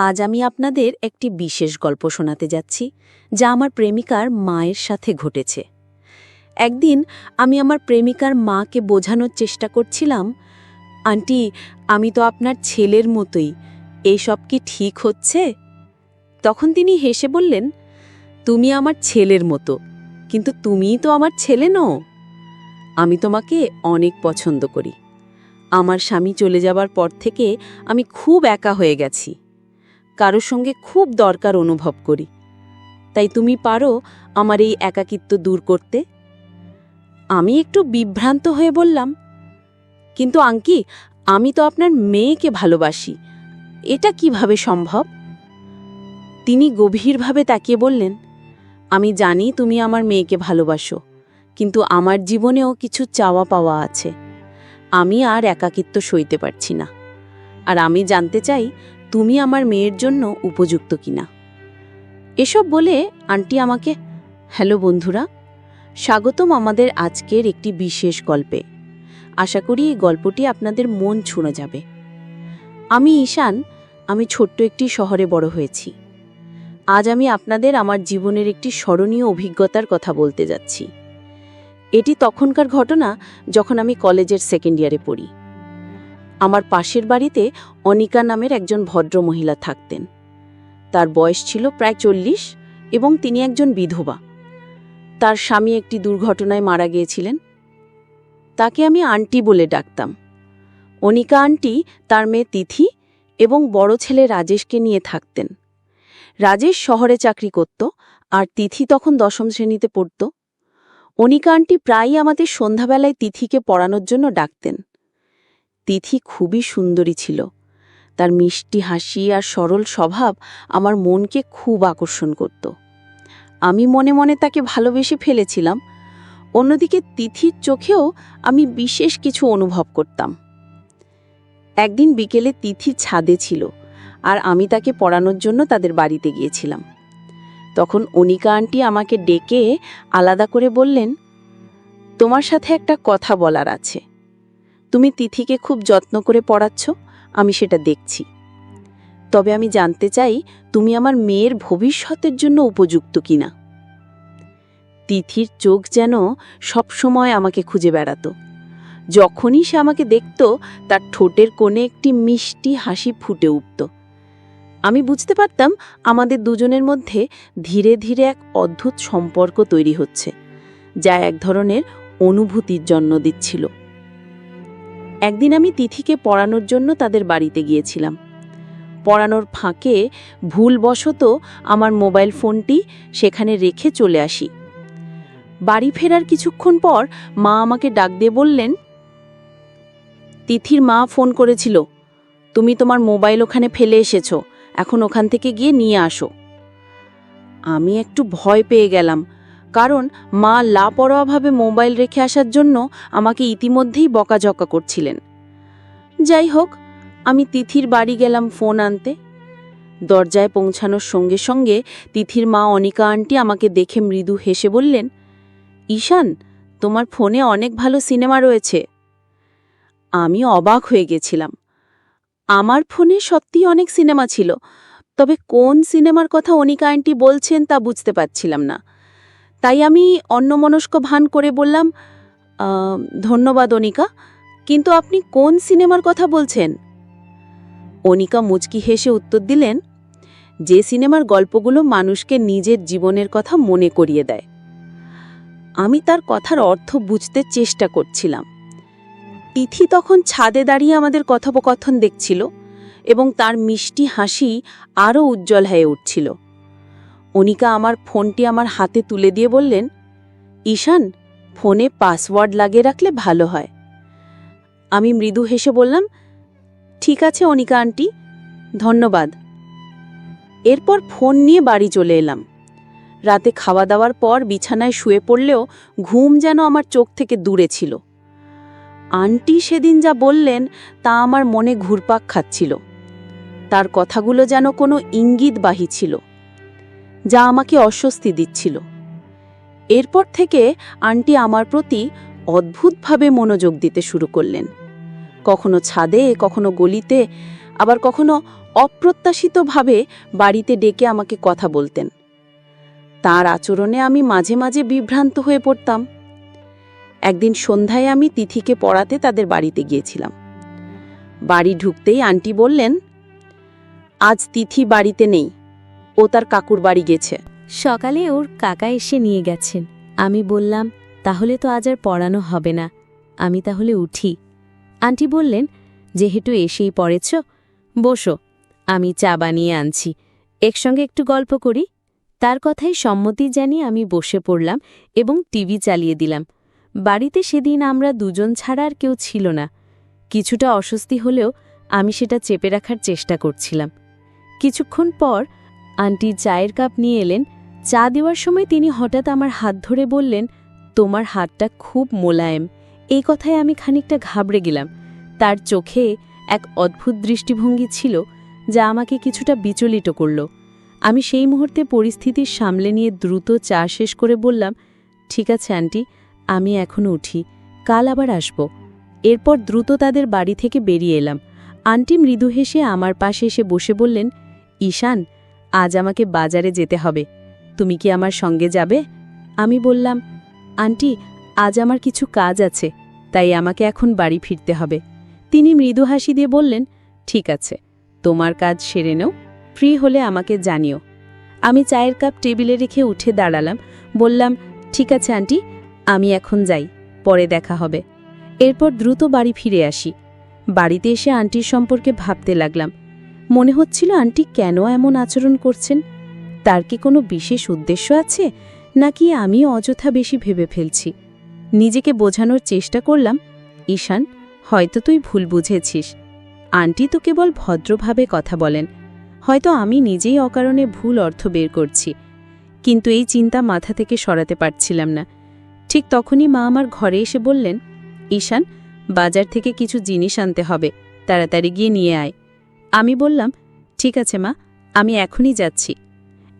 আজ আমি আপনাদের একটি বিশেষ গল্প শোনাতে যাচ্ছি, যা আমার প্রেমিকার মায়ের সাথে ঘটেছে। একদিন আমি আমার প্রেমিকার মাকে বোঝানোর চেষ্টা করছিলাম, আন্টি, আমি তো আপনার ছেলের মতোই, এইসব কি ঠিক হচ্ছে? তখন তিনি হেসে বললেন, তুমি আমার ছেলের মতো, কিন্তু তুমিই তো আমার ছেলে নও। আমি তোমাকে অনেক পছন্দ করি। আমার স্বামী চলে যাবার পর থেকে আমি খুব একা হয়ে গেছি, কারোর সঙ্গে খুব দরকার অনুভব করি। তাই তুমি পারো আমার এই একাকিত্ব দূর করতে? আমি একটু বিভ্রান্ত হয়ে বললাম, কিন্তু আঙ্কি, আমি তো আপনার মেয়েকে ভালোবাসি, এটা কিভাবে সম্ভব? তিনি গভীরভাবে তাকিয়ে বললেন, আমি জানি তুমি আমার মেয়েকে ভালোবাসো, কিন্তু আমার জীবনেও কিছু চাওয়া পাওয়া আছে। আমি আর একাকিত্ব সইতে পারছি না, আর আমি জানতে চাই তুমি আমার মেয়ের জন্য উপযুক্ত কিনা। এসব বলে আন্টি আমাকে, হ্যালো বন্ধুরা, স্বাগতম আমাদের আজকের একটি বিশেষ গল্পে। আশা করি এই গল্পটি আপনাদের মন ছুঁয়ে যাবে। আমি ঈশান, আমি ছোট্ট একটি শহরে বড় হয়েছি। আজ আমি আপনাদের আমার জীবনের একটি স্মরণীয় অভিজ্ঞতার কথা বলতে যাচ্ছি। এটি তখনকার ঘটনা যখন আমি কলেজের সেকেন্ড ইয়ারে পড়ি। আমার পাশের বাড়িতে অনিকা নামের একজন ভদ্র মহিলা থাকতেন। তার বয়স ছিল প্রায় 40 এবং তিনি একজন বিধবা। তার স্বামী একটি দুর্ঘটনায় মারা গিয়েছিলেন। তাকে আমি আন্টি বলে ডাকতাম। অনিকা আন্টি তার মেয়ে তিথি এবং বড় ছেলে রাজেশকে নিয়ে থাকতেন। রাজেশ শহরে চাকরি করত, আর তিথি তখন 10ম শ্রেণীতে পড়ত। অনিকা আন্টি প্রায়ই আমাদের সন্ধ্যাবেলায় তিথিকে পড়ানোর জন্য ডাকতেন। তিথি খুবই সুন্দরী ছিল। তার মিষ্টি হাসি আর সরল স্বভাব আমার মনকে খুব আকর্ষণ করত। আমি মনে মনে তাকে ভালোবেসে ফেলেছিলাম। অন্যদিকে তিথির চোখেও আমি বিশেষ কিছু অনুভব করতাম। একদিন বিকেলে তিথি ছাদে ছিল, আর আমি তাকে পড়ানোর জন্য তাদের বাড়িতে গিয়েছিলাম। তখন অনিকা আন্টি আমাকে ডেকে আলাদা করে বললেন, তোমার সাথে একটা কথা বলার আছে। তুমি তিথিকে খুব যত্ন করে পড়াচ্ছ, আমি সেটা দেখছি। তবে আমি জানতে চাই তুমি আমার মেয়ের ভবিষ্যতের জন্য উপযুক্ত কিনা। তিথির চোখ যেন সবসময় আমাকে খুঁজে বেড়াত। যখনই সে আমাকে দেখত, তার ঠোঁটের কোণে একটি মিষ্টি হাসি ফুটে উঠত। আমি বুঝতে পারতাম আমাদের দুজনের মধ্যে ধীরে ধীরে এক অদ্ভুত সম্পর্ক তৈরি হচ্ছে, যা এক ধরনের অনুভূতির জন্ম দিচ্ছিল। একদিন আমি তিথিকে পড়ানোর জন্য তাদের বাড়িতে গিয়েছিলাম। পড়ানোর ফাঁকে ভুলবশত আমার মোবাইল ফোনটি সেখানে রেখে চলে আসি। বাড়ি ফেরার কিছুক্ষণ পর মা আমাকে ডাক দিয়ে বললেন, তিথির মা ফোন করেছিল, তুমি তোমার মোবাইল ওখানে ফেলে এসেছ, এখন ওখান থেকে গিয়ে নিয়ে আসো। আমি একটু ভয় পেয়ে গেলাম, কারণ মা লাপরোয়াভাবে মোবাইল রেখে আসার জন্য আমাকে ইতিমধ্যেই বকাঝকা করছিলেন। যাই হোক, আমি তিথির বাড়ি গেলাম ফোন আনতে। দরজায় পৌঁছানোর সঙ্গে সঙ্গে তিথির মা অনিকা আন্টি আমাকে দেখে মৃদু হেসে বললেন, ঈশান, তোমার ফোনে অনেক ভালো সিনেমা রয়েছে। আমি অবাক হয়ে গেছিলাম। আমার ফোনে সত্যিই অনেক সিনেমা ছিল, তবে কোন সিনেমার কথা অনিকা আন্টি বলছেন তা বুঝতে পারছিলাম না। তাই আমি অন্যমনস্ক ভান করে বললাম, ধন্যবাদ অনিকা, কিন্তু আপনি কোন সিনেমার কথা বলছেন? অনিকা মুচকি হেসে উত্তর দিলেন, যে সিনেমার গল্পগুলো মানুষকে নিজের জীবনের কথা মনে করিয়ে দেয়। আমি তার কথার অর্থ বুঝতে চেষ্টা করছিলাম। তিথি তখন ছাদে দাঁড়িয়ে আমাদের কথোপকথন দেখছিল এবং তার মিষ্টি হাসি আরও উজ্জ্বল হয়ে উঠছিল। অনিকা আমার ফোনটি আমার হাতে তুলে দিয়ে বললেন, ঈশান, ফোনে পাসওয়ার্ড লাগিয়ে রাখলে ভালো হয়। আমি মৃদু হেসে বললাম, ঠিক আছে অনিকা আন্টি, ধন্যবাদ। এরপর ফোন নিয়ে বাড়ি চলে এলাম। রাতে খাওয়া দাওয়ার পর বিছানায় শুয়ে পড়লেও ঘুম যেন আমার চোখ থেকে দূরে ছিল। আন্টি সেদিন যা বললেন তা আমার মনে ঘুরপাক খাচ্ছিল। তার কথাগুলো যেন কোনো ইঙ্গিতবাহী ছিল, যা আমাকে অস্বস্তি দিচ্ছিল। এরপর থেকে আন্টি আমার প্রতি অদ্ভুতভাবে মনোযোগ দিতে শুরু করলেন। কখনো ছাদে, কখনো গলিতে, আবার কখনো অপ্রত্যাশিতভাবে বাড়িতে ডেকে আমাকে কথা বলতেন। তার আচরণে আমি মাঝে মাঝে বিভ্রান্ত হয়ে পড়তাম। একদিন সন্ধ্যায় আমি তিথিকে পড়াতে তাদের বাড়িতে গিয়েছিলাম। বাড়ি ঢুকতেই আন্টি বললেন, আজ তিথি বাড়িতে নেই, ও তার কাকুর বাড়ি গেছে। সকালে ওর কাকা এসে নিয়ে গেছেন। আমি বললাম, তাহলে তো আজ আর পড়ানো হবে না, আমি তাহলে উঠি। আন্টি বললেন, যেহেতু এসেই পড়েছ, বসো, আমি চা বানিয়ে আনছি, একসঙ্গে একটু গল্প করি। তার কথায় সম্মতি জানিয়ে আমি বসে পড়লাম এবং টিভি চালিয়ে দিলাম। বাড়িতে সেদিন আমরা দুজন ছাড়া আর কেউ ছিল না। কিছুটা অস্বস্তি হলেও আমি সেটা চেপে রাখার চেষ্টা করছিলাম। কিছুক্ষণ পর আন্টি চায়ের কাপ নিয়ে এলেন। চা দেওয়ার সময় তিনি হঠাৎ আমার হাত ধরে বললেন, তোমার হাতটা খুব মোলায়েম। এই কথায় আমি খানিকটা ঘাবড়ে গেলাম। তার চোখে এক অদ্ভুত দৃষ্টিভঙ্গি ছিল যা আমাকে কিছুটা বিচলিত করল। আমি সেই মুহূর্তে পরিস্থিতি সামলে নিয়ে দ্রুত চা শেষ করে বললাম, ঠিক আছে আন্টি, আমি এখন উঠি, কাল আবার আসব। এরপর দ্রুত তাদের বাড়ি থেকে বেরিয়ে এলাম। আন্টি মৃদু হেসে আমার পাশে এসে বসে বললেন, ঈশান, আজ আমাকে বাজারে যেতে হবে, তুমি কি আমার সঙ্গে যাবে? আমি বললাম, আন্টি, আজ আমার কিছু কাজ আছে, তাই আমাকে এখন বাড়ি ফিরতে হবে। তিনি মৃদু হাসি দিয়ে বললেন, ঠিক আছে, তোমার কাজ সেরে নাও, ফ্রি হলে আমাকে জানিও। আমি চায়ের কাপ টেবিলে রেখে উঠে দাঁড়ালাম। বললাম, ঠিক আছে আন্টি, আমি এখন যাই, পরে দেখা হবে। এরপর দ্রুত বাড়ি ফিরে আসি। বাড়িতে এসে আন্টির সম্পর্কে ভাবতে লাগলাম। মনে হচ্ছিল আন্টি কেন এমন আচরণ করছেন? তার কি কোনো বিশেষ উদ্দেশ্য আছে, নাকি আমি অযথা বেশি ভেবে ফেলছি? নিজেকে বোঝানোর চেষ্টা করলাম, ঈশান, হয়তো তুই ভুল বুঝেছিস, আন্টি তো কেবল ভদ্রভাবে কথা বলেন, হয়তো আমি নিজেই অকারণে ভুল অর্থ বের করছি। কিন্তু এই চিন্তা মাথা থেকে সরাতে পারছিলাম না। ঠিক তখনই মা আমার ঘরে এসে বললেন, ঈশান, বাজার থেকে কিছু জিনিস আনতে হবে, তাড়াতাড়ি গিয়ে নিয়ে আয়। আমি বললাম, ঠিক আছে মা, আমি এখনই যাচ্ছি।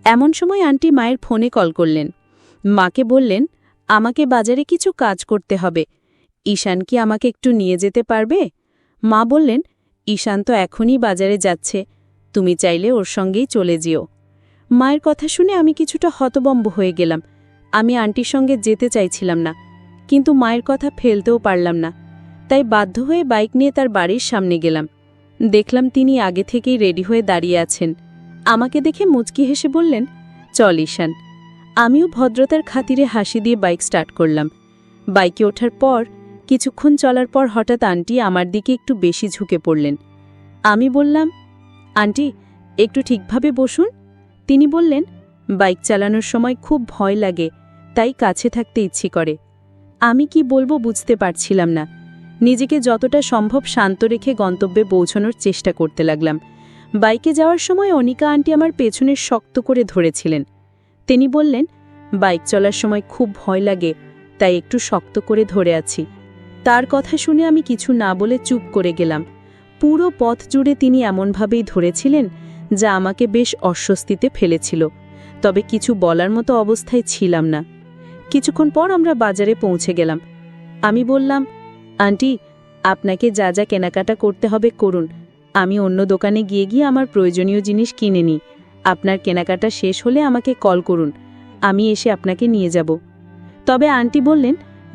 এমন সময় আন্টি মায়ের ফোনে কল করলেন। মাকে বললেন, আমাকে বাজারে কিছু কাজ করতে হবে, ঈশান কি আমাকে একটু নিয়ে যেতে পারবে? মা বললেন, ঈশান তো এখনই বাজারে যাচ্ছে, তুমি চাইলে ওর সঙ্গেই চলে যেও। মায়ের কথা শুনে আমি কিছুটা হতবম্ব হয়ে গেলাম। আমি আন্টির সঙ্গে যেতে চাইছিলাম না, কিন্তু মায়ের কথা ফেলতেও পারলাম না। তাই বাধ্য হয়ে বাইক নিয়ে তার বাড়ির সামনে গেলাম। দেখলাম তিনি আগে থেকেই রেডি হয়ে দাঁড়িয়ে আছেন। আমাকে দেখে মুচকি হেসে বললেন, চল ঈশান। আমিও ভদ্রতার খাতিরে হাসি দিয়ে বাইক স্টার্ট করলাম। বাইকে ওঠার পর কিছুক্ষণ চলার পর হঠাৎ আন্টি আমার দিকে একটু বেশি ঝুঁকে পড়লেন। আমি বললাম, আন্টি, একটু ঠিকভাবে বসুন। তিনি বললেন, বাইক চালানোর সময় খুব ভয় লাগে, তাই কাছে থাকতে ইচ্ছে করে। আমি কি বলবো বুঝতে পারছিলাম না। নিজেকে যতটা সম্ভব শান্ত রেখে গন্তব্যে পৌঁছানোর চেষ্টা করতে লাগলাম। বাইকে যাওয়ার সময় অনিকা আন্টি আমার পেছনে শক্ত করে ধরেছিলেন। তিনি বললেন, বাইক চলার সময় খুব ভয় লাগে, তাই একটু শক্ত করে ধরে আছি। তার কথা শুনে আমি কিছু না বলে চুপ করে গেলাম। পুরো পথ জুড়ে তিনি এমনভাবেই ধরেছিলেন যা আমাকে বেশ অস্বস্তিতে ফেলেছিল, তবে কিছু বলার মতো অবস্থায় ছিলাম না। কিছুক্ষণ পর আমরা বাজারে পৌঁছে গেলাম। আমি বললাম, আন্টি, আপনাকে যা যা কেনাকাটা করতে হবে করুন, আমি অন্য দোকানে গিয়ে আমার প্রয়োজনীয় জিনিস কিনে নিই। আপনার কেনাকাটা শেষ হলে আমাকে কল করুন, আমি এসে আপনাকে নিয়ে যাব। তবে আন্টি বললেন,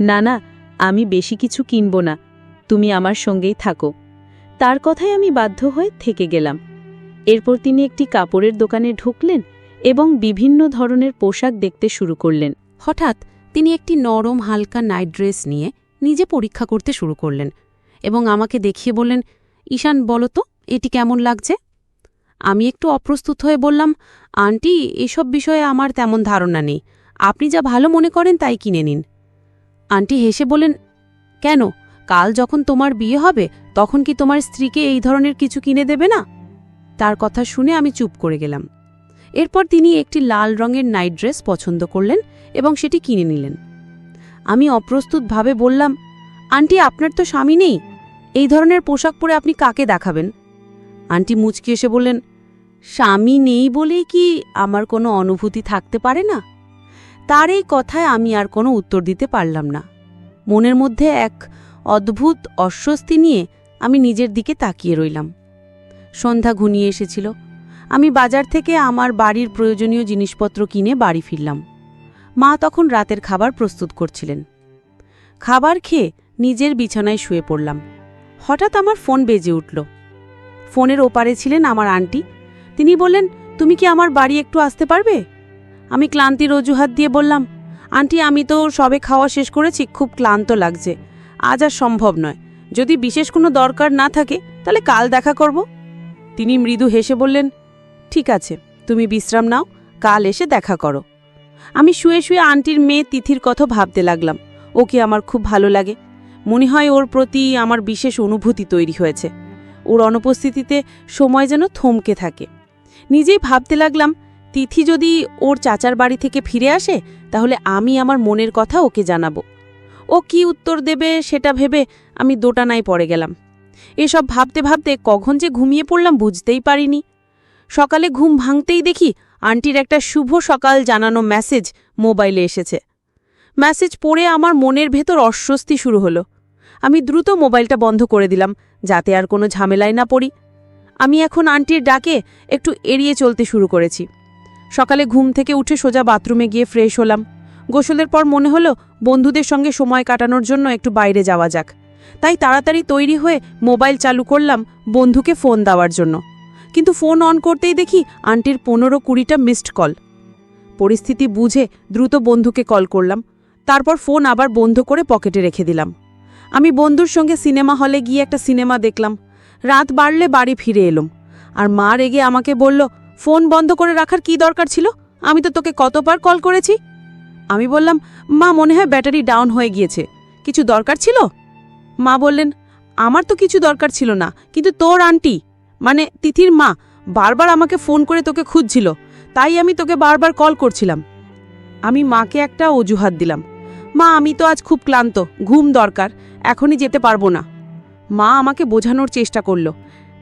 না না, আমি বেশি কিছু কিনব না, তুমি আমার সঙ্গেই থাকো। তার কথায় আমি বাধ্য হয়ে থেকে গেলাম। এরপর তিনি একটি কাপড়ের দোকানে ঢুকলেন এবং বিভিন্ন ধরনের পোশাক দেখতে শুরু করলেন। হঠাৎ তিনি একটি নরম হালকা নাইট ড্রেস নিয়ে নিজে পরীক্ষা করতে শুরু করলেন এবং আমাকে দেখিয়ে বললেন, ঈশান, বলো তো এটি কেমন লাগছে? আমি একটু অপ্রস্তুত হয়ে বললাম, আন্টি, এসব বিষয়ে আমার তেমন ধারণা নেই, আপনি যা ভালো মনে করেন তাই কিনে নিন। আন্টি হেসে বলেন, কেন, কাল যখন তোমার বিয়ে হবে তখন কি তোমার স্ত্রীকে এই ধরনের কিছু কিনে দেবে না? তার কথা শুনে আমি চুপ করে গেলাম। এরপর তিনি একটি লাল রঙের নাইট ড্রেস পছন্দ করলেন এবং সেটি কিনে নিলেন। আমি অপ্রস্তুতভাবে বললাম, আন্টি, আপনার তো স্বামী নেই, এই ধরনের পোশাক পরে আপনি কাকে দেখাবেন? আন্টি মুচকি এসে বললেন, স্বামী নেই বলেই কি আমার কোনো অনুভূতি থাকতে পারে না? তার এই কথায় আমি আর কোনো উত্তর দিতে পারলাম না। মনের মধ্যে এক অদ্ভুত অস্বস্তি নিয়ে আমি নিজের দিকে তাকিয়ে রইলাম। সন্ধ্যা ঘনিয়ে এসেছিল। আমি বাজার থেকে আমার বাড়ির প্রয়োজনীয় জিনিসপত্র কিনে বাড়ি ফিরলাম। মা তখন রাতের খাবার প্রস্তুত করছিলেন। খাবার খেয়ে নিজের বিছানায় শুয়ে পড়লাম। হঠাৎ আমার ফোন বেজে উঠল। ফোনের ওপারে ছিলেন আমার আন্টি। তিনি বললেন, তুমি কি আমার বাড়ি একটু আসতে পারবে? আমি ক্লান্তির অজুহাত দিয়ে বললাম, আন্টি আমি তো সবে খাওয়া শেষ করেছি, খুব ক্লান্ত লাগছে, আজ আর সম্ভব নয়। যদি বিশেষ কোনো দরকার না থাকে তাহলে কাল দেখা করব। তিনি মৃদু হেসে বললেন, ঠিক আছে, তুমি বিশ্রাম নাও, কাল এসে দেখা করো। আমি শুয়ে শুয়ে আন্টির মেয়ে তিথির কথা ভাবতে লাগলাম। ওকে আমার খুব ভালো লাগে। মনে হয় ওর প্রতি আমার বিশেষ অনুভূতি তৈরি হয়েছে। ওর অনুপস্থিতিতে সময় যেন থমকে থাকে। নিজেই ভাবতে লাগলাম, তিথি যদি ওর চাচার বাড়ি থেকে ফিরে আসে তাহলে আমি আমার মনের কথা ওকে জানাবো। ও কি উত্তর দেবে সেটা ভেবে আমি দোটানায় পড়ে গেলাম। এসব ভাবতে ভাবতে কখন যে ঘুমিয়ে পড়লাম বুঝতেই পারিনি। সকালে ঘুম ভাঙতেই দেখি আন্টির একটা শুভ সকাল জানানো মেসেজ মোবাইলে এসেছে। মেসেজ পড়ে আমার মনের ভেতর অস্বস্তি শুরু হলো। আমি দ্রুত মোবাইলটা বন্ধ করে দিলাম, যাতে আর কোনো ঝামেলায় না পড়ি। আমি এখন আন্টির ডাকে একটু এড়িয়ে চলতে শুরু করেছি। সকালে ঘুম থেকে উঠে সোজা বাথরুমে গিয়ে ফ্রেশ হলাম। গোসলের পর মনে হলো বন্ধুদের সঙ্গে সময় কাটানোর জন্য একটু বাইরে যাওয়া যাক। তাই তাড়াতাড়ি তৈরি হয়ে মোবাইল চালু করলাম বন্ধুকে ফোন দেওয়ার জন্য। কিন্তু ফোন অন করতেই দেখি আন্টির 15-20টা মিসড কল। পরিস্থিতি বুঝে দ্রুত বন্ধুকে কল করলাম। তারপর ফোন আবার বন্ধ করে পকেটে রেখে দিলাম। আমি বন্ধুর সঙ্গে সিনেমা হলে গিয়ে একটা সিনেমা দেখলাম। রাত বাড়লে বাড়ি ফিরে এলাম। আর মা রেগে আমাকে বলল, ফোন বন্ধ করে রাখার কি দরকার ছিল? আমি তো তোকে কতবার কল করেছি। আমি বললাম, মা মনে হয় ব্যাটারি ডাউন হয়ে গিয়েছে, কিছু দরকার ছিল? মা বললেন, আমার তো কিছু দরকার ছিল না, কিন্তু তোর আন্টি মানে তিথির মা বারবার আমাকে ফোন করে তোকে খুঁজছিল, তাই আমি তোকে বারবার কল করছিলাম। আমি মাকে একটা অজুহাত দিলাম, মা আমি তো আজ খুব ক্লান্ত, ঘুম দরকার, এখনই যেতে পারবো না। মা আমাকে বোঝানোর চেষ্টা করল,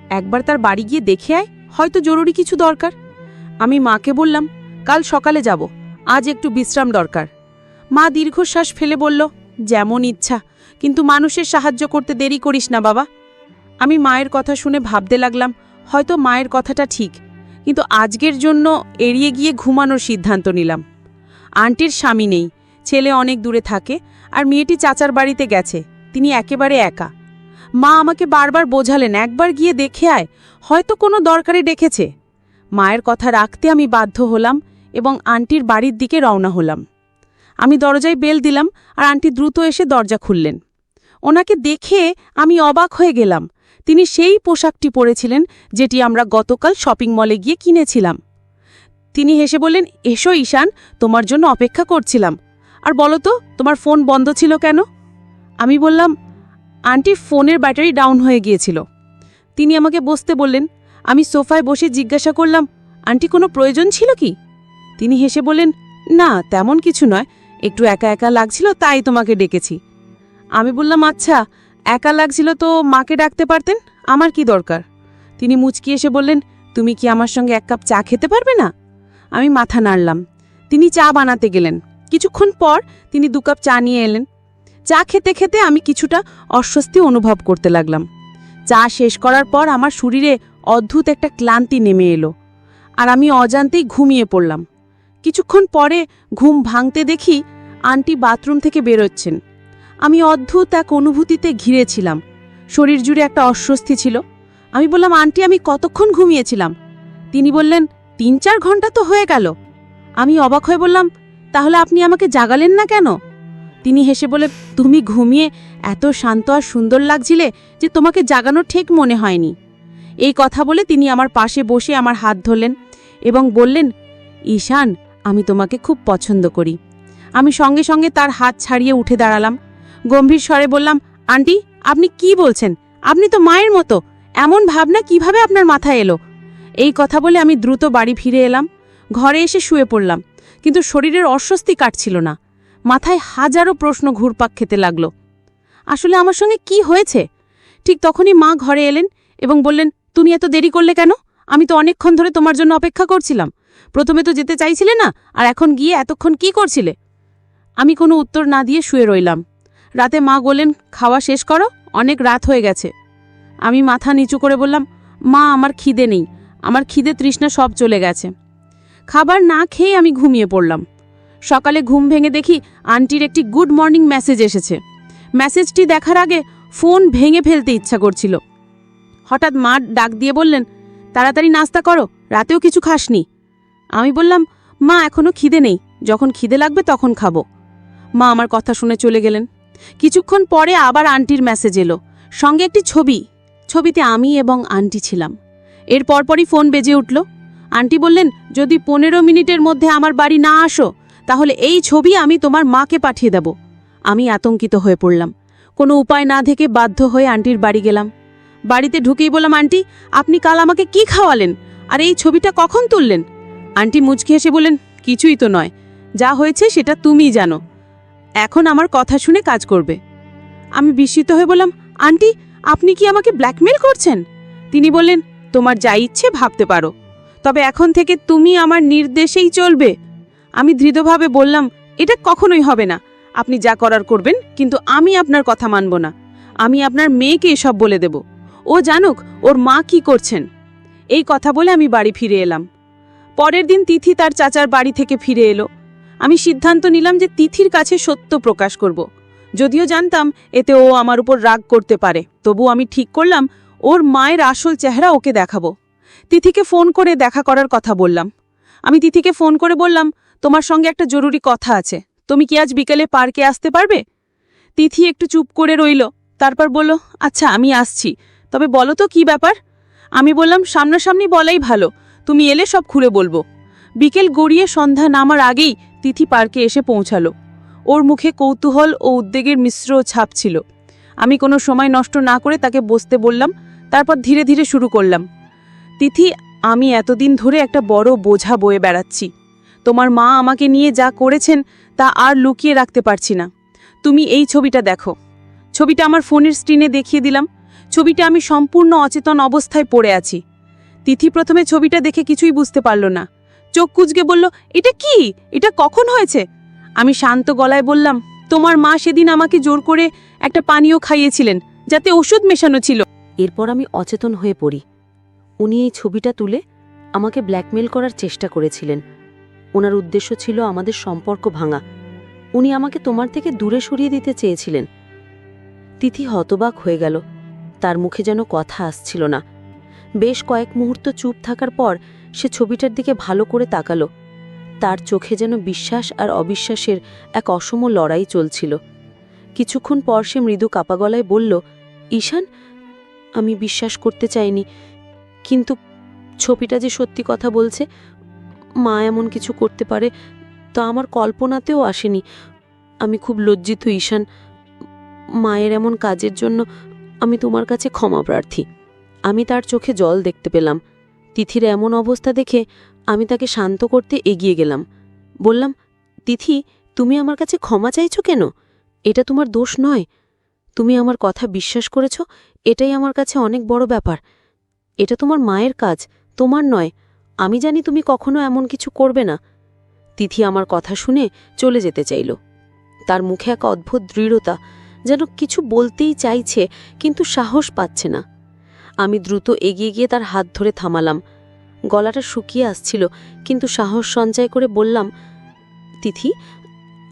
একবার তার বাড়ি গিয়ে দেখে আয়, হয়তো জরুরি কিছু দরকার। আমি মাকে বললাম, কাল সকালে যাব, আজ একটু বিশ্রাম দরকার। মা দীর্ঘশ্বাস ফেলে বলল, যেমন ইচ্ছা, কিন্তু মানুষের সাহায্য করতে দেরি করিস না বাবা। আমি মায়ের কথা শুনে ভাবতে লাগলাম, হয়তো মায়ের কথাটা ঠিক, কিন্তু আজকের জন্য এড়িয়ে গিয়ে ঘুমানোর সিদ্ধান্ত নিলাম। আন্টির স্বামী নেই, ছেলে অনেক দূরে থাকে, আর মেয়েটি চাচার বাড়িতে গেছে, তিনি একেবারে একা। মা আমাকে বারবার বোঝালেন, একবার গিয়ে দেখে আয়, হয়তো কোনো দরকারে ডেকেছে। মায়ের কথা রাখতে আমি বাধ্য হলাম এবং আন্টির বাড়ির দিকে রওনা হলাম। আমি দরজায় বেল দিলাম আর আন্টি দ্রুত এসে দরজা খুললেন। ওনাকে দেখে আমি অবাক হয়ে গেলাম। তিনি সেই পোশাকটি পরেছিলেন যেটি আমরা গতকাল শপিং মলে গিয়ে কিনেছিলাম। তিনি হেসে বললেন, এসো ঈশান, তোমার জন্য অপেক্ষা করছিলাম। আর বলো তো, তোমার ফোন বন্ধ ছিল কেন? আমি বললাম, আন্টির ফোনের ব্যাটারি ডাউন হয়ে গিয়েছিল। তিনি আমাকে বসতে বললেন। আমি সোফায় বসে জিজ্ঞাসা করলাম, আন্টি কোনো প্রয়োজন ছিল কি? তিনি হেসে বললেন, না তেমন কিছু নয়, একটু একা একা লাগছিল তাই তোমাকে ডেকেছি। আমি বললাম, আচ্ছা, একা লাগছিল তো মাকে ডাকতে পারতেন, আমার কি দরকার? তিনি মুচকি এসে বললেন, তুমি কি আমার সঙ্গে 1 কাপ চা খেতে পারবে না? আমি মাথা নাড়লাম। তিনি চা বানাতে গেলেন। কিছুক্ষণ পর তিনি 2 কাপ চা নিয়ে এলেন। চা খেতে খেতে আমি কিছুটা অস্বস্তি অনুভব করতে লাগলাম। চা শেষ করার পর আমার শরীরে অদ্ভুত একটা ক্লান্তি নেমে এলো, আর আমি অজান্তেই ঘুমিয়ে পড়লাম। কিছুক্ষণ পরে ঘুম ভাঙতে দেখি আন্টি বাথরুম থেকে বেরোচ্ছেন। আমি অদ্ভুত এক অনুভূতিতে ঘিরেছিলাম, শরীর জুড়ে একটা অস্বস্তি ছিল। আমি বললাম, আন্টি আমি কতক্ষণ ঘুমিয়েছিলাম? তিনি বললেন, 3-4 ঘন্টা তো হয়ে গেল। আমি অবাক হয়ে বললাম, তাহলে আপনি আমাকে জাগালেন না কেন? তিনি হেসে বলে, তুমি ঘুমিয়ে এত শান্ত আর সুন্দর লাগছিলে যে তোমাকে জাগানো ঠিক মনে হয়নি। এই কথা বলে তিনি আমার পাশে বসে আমার হাত ধরলেন এবং বললেন, ঈশান, আমি তোমাকে খুব পছন্দ করি। আমি সঙ্গে সঙ্গে তার হাত ছাড়িয়ে উঠে দাঁড়ালাম। গম্ভীর স্বরে বললাম, আন্টি আপনি কি বলছেন? আপনি তো মায়ের মতো, এমন ভাবনা কিভাবে আপনার মাথায় এলো? এই কথা বলে আমি দ্রুত বাড়ি ফিরে এলাম। ঘরে এসে শুয়ে পড়লাম, কিন্তু শরীরের অস্বস্তি কাটছিল না। মাথায় হাজারো প্রশ্ন ঘুরপাক খেতে লাগল। আসলে আমার সঙ্গে কি হয়েছে? ঠিক তখনই মা ঘরে এলেন এবং বললেন, তুমি এত দেরি করলে কেন? আমি তো অনেকক্ষণ ধরে তোমার জন্য অপেক্ষা করছিলাম। প্রথমে তো যেতে চাইছিলে না, আর এখন গিয়ে এতক্ষণ কি করছিলে? আমি কোনো উত্তর না দিয়ে শুয়ে রইলাম। রাতে মা বললেন, খাওয়া শেষ করো, অনেক রাত হয়ে গেছে। আমি মাথা নিচু করে বললাম, মা আমার খিদে নেই, আমার খিদে তৃষ্ণা সব চলে গেছে। খাবার না খেয়ে আমি ঘুমিয়ে পড়লাম। সকালে ঘুম ভেঙে দেখি আন্টির একটি গুড মর্নিং মেসেজ এসেছে। মেসেজটি দেখার আগে ফোন ভেঙে ফেলতে ইচ্ছা করছিল। হঠাৎ মা ডাক দিয়ে বললেন, তাড়াতাড়ি নাস্তা করো, রাতেও কিছু খাসনি। আমি বললাম, মা এখনো খিদে নেই, যখন খিদে লাগবে তখন খাবো। মা আমার কথা শুনে চলে গেলেন। কিছুক্ষণ পরে আবার আন্টির মেসেজ এলো, সঙ্গে একটি ছবি। ছবিতে আমি এবং আন্টি ছিলাম। এর পরপরই ফোন বেজে উঠল। আন্টি বললেন, যদি 15 মিনিটের মধ্যে আমার বাড়ি না আসো তাহলে এই ছবি আমি তোমার মাকে পাঠিয়ে দেব। আমি আতঙ্কিত হয়ে পড়লাম। কোনো উপায় না থেকে বাধ্য হয়ে আন্টির বাড়ি গেলাম। বাড়িতে ঢুকেই বললাম, আন্টি আপনি কাল আমাকে কি খাওয়ালেন, আর এই ছবিটা কখন তুললেন? আন্টি মুচকি হেসে বললেন, কিছুই তো নয়, যা হয়েছে সেটা তুমিই জানো, এখন আমার কথা শুনে কাজ করবে। আমি বিস্মিত হয়ে বললাম, আন্টি আপনি কি আমাকে ব্ল্যাকমেল করছেন? তিনি বললেন, তোমার যা ইচ্ছে ভাবতে পারো, তবে এখন থেকে তুমি আমার নির্দেশেই চলবে। আমি দৃঢ়ভাবে বললাম, এটা কখনোই হবে না, আপনি যা করার করবেন, কিন্তু আমি আপনার কথা মানব না। আমি আপনার মেয়েকে এসব বলে দেব, ও জানুক ওর মা কি করছেন। এই কথা বলে আমি বাড়ি ফিরে এলাম। পরের দিন তিথি তার চাচার বাড়ি থেকে ফিরে এলো। আমি সিদ্ধান্ত নিলাম যে তিথির কাছে সত্য প্রকাশ করব। যদিও জানতাম এতে ও আমার উপর রাগ করতে পারে, তবু আমি ঠিক করলাম ওর মায়ের আসল চেহারা ওকে দেখাবো। তিথিকে ফোন করে দেখা করার কথা বললাম। আমি তিথিকে ফোন করে বললাম, তোমার সঙ্গে একটা জরুরি কথা আছে, তুমি কি আজ বিকেলে পার্কে আসতে পারবে? তিথি একটু চুপ করে রইল, তারপর বলল, আচ্ছা আমি আসছি, তবে বলো তো কি ব্যাপার? আমি বললাম, সামনাসামনি বলাই ভালো, তুমি এলে সব খুলে বলবো। বিকেল গড়িয়ে সন্ধ্যা নামার আগেই তিথি পার্কে এসে পৌঁছালো। ওর মুখে কৌতূহল ও উদ্বেগের মিশ্র ছাপ ছিল। আমি কোনো সময় নষ্ট না করে তাকে বসতে বললাম, তারপর ধীরে ধীরে শুরু করলাম। তিথি, আমি এতদিন ধরে একটা বড় বোঝা বয়ে বেড়াচ্ছি। তোমার মা আমাকে নিয়ে যা করেছেন তা আর লুকিয়ে রাখতে পারছি না। তুমি এই ছবিটা দেখো। ছবিটা আমার ফোনের স্ক্রিনে দেখিয়ে দিলাম। ছবিটা আমি সম্পূর্ণ অচেতন অবস্থায় পড়ে আছি। তিথি প্রথমে ছবিটা দেখে কিছুই বুঝতে পারল না। চোখ কুঁচকে বলল, এটা কি? এটা কখন হয়েছে? আমি শান্ত গলায় বললাম, তোমার মা সেদিন আমাকে জোর করে একটা পানীয় খাইয়েছিলেন, যাতে ওষুধ মেশানো ছিল। এরপর আমি অচেতন হয়ে পড়ি। উনি এই ছবিটা তুলে আমাকে ব্ল্যাকমেল করার চেষ্টা করেছিলেন। ওনার উদ্দেশ্য ছিল আমাদের সম্পর্ক ভাঙা। উনি আমাকে তোমার থেকে দূরে সরিয়ে দিতে চেয়েছিলেন। তিথি হতবাক হয়ে গেল, তার মুখে যেন কথা আসছিল না। বেশ কয়েক মুহূর্ত চুপ থাকার পর সে ছবিটার দিকে ভালো করে তাকালো। তার চোখে যেন বিশ্বাস আর অবিশ্বাসের এক অসম লড়াই চলছিল। কিছুক্ষণ পর সে মৃদু কাপা গলায় বলল, ঈশান, আমি বিশ্বাস করতে চাইনি, কিন্তু ছবিটা যে সত্যি কথা বলছে, মা এমন কিছু করতে পারে তা আমার কল্পনাতেও আসেনি। আমি খুব লজ্জিত ঈশান। মায়ের এমন কাজের জন্য আমি তোমার কাছে ক্ষমা প্রার্থী। আমি তার চোখে জল দেখতে পেলাম। তিথির এমন অবস্থা দেখে আমি তাকে শান্ত করতে এগিয়ে গেলাম। বললাম, তিথি, তুমি আমার কাছে ক্ষমা চাইছো কেন? এটা তোমার দোষ নয়। তুমি আমার কথা বিশ্বাস করেছ, এটাই আমার কাছে অনেক বড় ব্যাপার। এটা তোমার মায়ের কাজ, তোমার নয়। আমি জানি তুমি কখনো এমন কিছু করবে না। তিথি আমার কথা শুনে চলে যেতে চাইল। তার মুখে এক অদ্ভুত দৃঢ়তা, যেন কিছু বলতেই চাইছে কিন্তু সাহস পাচ্ছে না। আমি দ্রুত এগিয়ে গিয়ে তার হাত ধরে থামালাম। গলাটা শুকিয়ে আসছিল, কিন্তু সাহস সঞ্চয় করে বললাম, তিথি,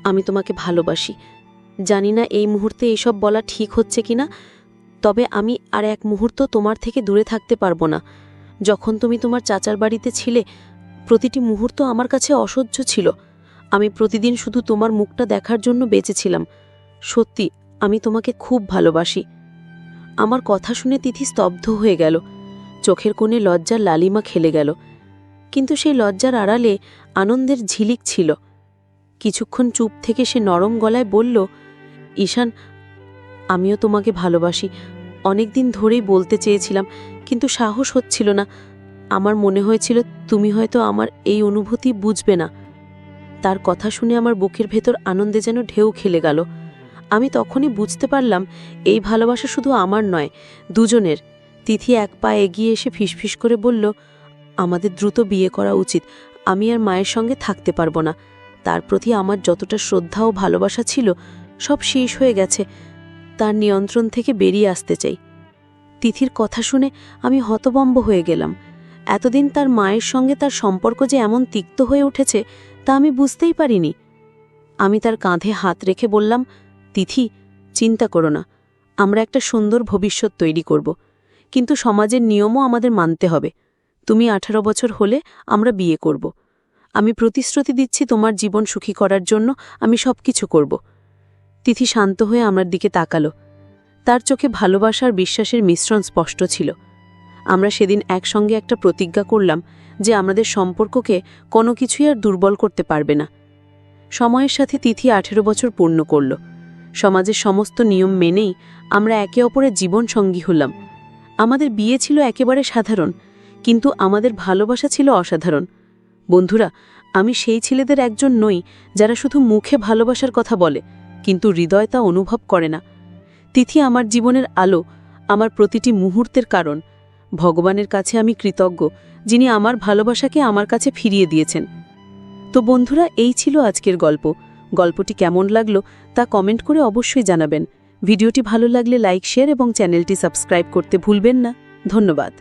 আমি তোমাকে ভালোবাসি। জানি না এই মুহূর্তে এইসব বলা ঠিক হচ্ছে কিনা, তবে আমি আর এক মুহূর্ত তোমার থেকে দূরে থাকতে পারবো না। যখন তুমি তোমার চাচার বাড়িতে ছিলে, প্রতিটি মুহূর্ত আমার কাছে অসহ্য ছিল। আমি প্রতিদিন শুধু তোমার মুখটা দেখার জন্য বেঁচেছিলাম। সত্যি, আমি তোমাকে খুব ভালোবাসি। আমার কথা শুনে তিথি স্তব্ধ হয়ে গেল। চোখের কোণে লজ্জার লালিমা খেলে গেল, কিন্তু সেই লজ্জার আড়ালে আনন্দের ঝিলিক ছিল। কিছুক্ষণ চুপ থেকে সে নরম গলায় বলল, ঈশান, আমিও তোমাকে ভালোবাসি। অনেক দিন ধরেই বলতে চেয়েছিলাম, কিন্তু সাহস হচ্ছিল না। আমার মনে হয়েছিল তুমি হয়তো আমার এই অনুভূতি বুঝবে না। তার কথা শুনে আমার বুকের ভেতর আনন্দে যেন ঢেউ খেলে গেল। আমি তখনই বুঝতে পারলাম, এই ভালোবাসা শুধু আমার নয়, দুজনের। তিথি এক পা এগিয়ে এসে ফিসফিস করে বলল, আমাদের দ্রুত বিয়ে করা উচিত। আমি আর মায়ের সঙ্গে থাকতে পারবো না। তার প্রতি আমার যতটা শ্রদ্ধা ও ভালোবাসা ছিল, সব শেষ হয়ে গেছে। তার নিয়ন্ত্রণ থেকে বেরিয়ে আসতে চাই। তিথির কথা শুনে আমি হতভম্ব হয়ে গেলাম। এতদিন তার মায়ের সঙ্গে তার সম্পর্ক যে এমন তিক্ত হয়ে উঠেছে তা আমি বুঝতেই পারিনি। আমি তার কাঁধে হাত রেখে বললাম, তিথি, চিন্তা করো না, আমরা একটা সুন্দর ভবিষ্যৎ তৈরি করব, কিন্তু সমাজের নিয়মও আমাদের মানতে হবে। তুমি 18 বছর হলে আমরা বিয়ে করব। আমি প্রতিশ্রুতি দিচ্ছি, তোমার জীবন সুখী করার জন্য আমি সবকিছু করব। তিথি শান্ত হয়ে আমার দিকে তাকালো। তার চোখে ভালোবাসা আর বিশ্বাসের মিশ্রণ স্পষ্ট ছিল। আমরা সেদিন একসঙ্গে একটা প্রতিজ্ঞা করলাম যে আমাদের সম্পর্ককে কোনো কিছুই আর দুর্বল করতে পারবে না। সময়ের সাথে তিথি 18 বছর পূর্ণ করল। সমাজের সমস্ত নিয়ম মেনেই আমরা একে অপরের জীবন সঙ্গী হলাম। আমাদের বিয়ে ছিল একেবারে সাধারণ, কিন্তু আমাদের ভালোবাসা ছিল অসাধারণ। বন্ধুরা, আমি সেই ছেলেদের একজন নই যারা শুধু মুখে ভালোবাসার কথা বলে কিন্তু হৃদয় তা অনুভব করে না। তিথি আমার জীবনের আলো, আমার প্রতিটি মুহূর্তের কারণ। ভগবানের কাছে আমি কৃতজ্ঞ, যিনি আমার ভালোবাসাকে আমার কাছে ফিরিয়ে দিয়েছেন। তো বন্ধুরা, এই ছিল আজকের গল্প। গল্পটি কেমন লাগলো তা কমেন্ট করে অবশ্যই জানাবেন। ভিডিওটি ভালো লাগলে লাইক, শেয়ার এবং চ্যানেলটি সাবস্ক্রাইব করতে ভুলবেন না। ধন্যবাদ।